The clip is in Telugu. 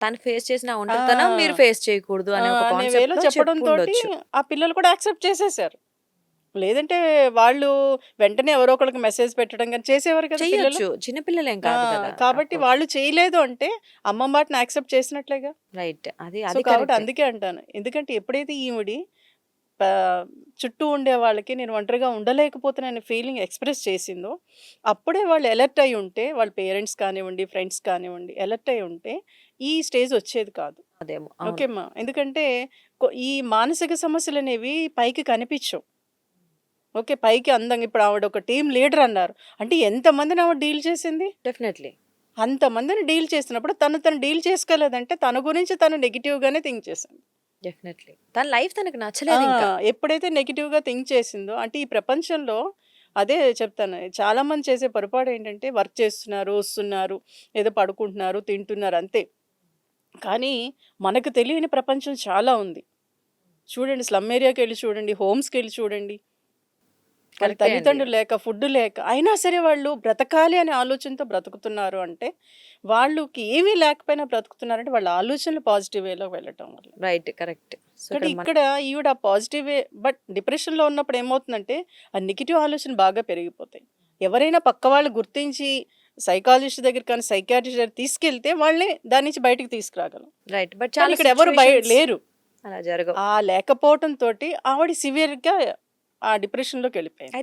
తను ఫేస్ చేసిన ఆ! ఒంటరితనం మీరు ఫేస్ చేయకూడదు అనే ఒక అనే వేలో కాన్సెప్ట్‌తో చెప్పడంతోటి చెప్పుండొచ్చు. ఆ పిల్లలు కూడా యాక్సెప్ట్ చేసేసారు. లేదంటే వాళ్ళు వెంటనే ఎవరో ఒకళ్ళకి మెసేజ్ పెట్టడం గాని చేసేవారు కదా పిల్లలు. చెయ్యొచ్చు. చిన్న పిల్లలేం ఆ! కాదు కదా! కాబట్టి ఆఫ్‌కోర్స్. వాళ్ళు చేయలేదు అంటే అమ్మ మాటని యాక్సెప్ట్ చేసినట్లేగా. రైట్. అది సో, అది కాబట్టి కరెక్టే. అందుకే అంటాను. ఎందుకంటే ఎప్పుడైతే ఈవిడి చుట్టూ ఉండే వాళ్ళకి నేను ఒంటరిగా ఉండలేకపోతున్నాననే ఫీలింగ్ ఎక్స్‌ప్రెస్ చేసిందో, అప్పుడే వాళ్ళు అలర్ట్ అయ్యి ఉంటే, వాళ్ళ పేరెంట్స్ కానివ్వండి, ఫ్రెండ్స్ కానివ్వండి, అలర్ట్ అయ్యి ఉంటే ఈ స్టేజ్ వచ్చేది కాదు. అదేమో. అవును. ఓకే అమ్మా. ఎందుకంటే ఈ మానసిక సమస్యలనేవి పైకి కనిపించవు. ఓకే. పైకి అందంగా ఇప్పుడు ఆవిడ ఒక టీమ్ లీడర్ అన్నారు. అంటే ఎంతమందిని ఆవిడ డీల్ చేసింది? డెఫినైట్‌లీ. అంతమందిని డీల్ చేసినప్పుడు తను డీల్ చేసుకోలేదంటే తన గురించి తను నెగెటివ్‌గానే థింక్ చేసింది. డెఫినైట్‌లీ. తన లైఫ్ తనకి ఆ! నచ్చలేదింక. ఎప్పుడైతే నెగెటివ్‌గా థింక్ చేసిందో అంటే ఈ ప్రపంచంలో అదే చెప్తాను. చాలామంది చేసే పొరపాటేంటంటే వర్క్ చేస్తున్నారు, వస్తున్నారు, ఏదో పడుకుంటున్నారు, తింటున్నారు అంతే. కానీ మనకు తెలియని ప్రపంచం చాలా ఉంది. చూడండి స్లమ్ ఏరియాకెళ్ళి చూడండి, హోమ్స్‌కెళ్ళి చూడండి. వాళ్ళ కరెక్టే అండి. తల్లిదండ్రులు లేక, ఫుడ్ లేక, అయినా సరే వాళ్ళు బ్రతకాలి అనే ఆలోచనతో బ్రతుకుతున్నారు అంటే, వాళ్ళకి ఏమీ లేకపోయినా బ్రతుకుతున్నారంటే వాళ్ళ ఆలోచనలు పాజిటివ్ వేలో వెళ్ళటం వల్ల. రైట్. కరెక్ట్. సో, కానీ ఇక్కడ ఇక్కడ ఈవిడ పాజిటివ్ వే బట్ డిప్రెషన్‌లో ఉన్నప్పుడు ఏమవుతుందంటే, ఆ నెగెటివ్ ఆలోచనలు బాగా పెరిగిపోతాయి. ఎవరైనా పక్క వాళ్ళు గుర్తించి సైకాలజిస్ట్ దగ్గరికి కానీ, సైకియాట్రిస్ట్ దగ్గరికి తీసుకెళ్తే వాళ్ళే దాని నుంచి బయటికి తీసుకురాగలం. రైట్. బట్ కానీ చాలా ఇక్కడ ఎవరు సిట్యుయేషన్స్ లేరు. అలా జరగవు. ఆ లేకపోవటంతోటి ఆవిడ సివియర్‌గా ఆ డిప్రెషన్‌లోకెళ్ళిపోయింది.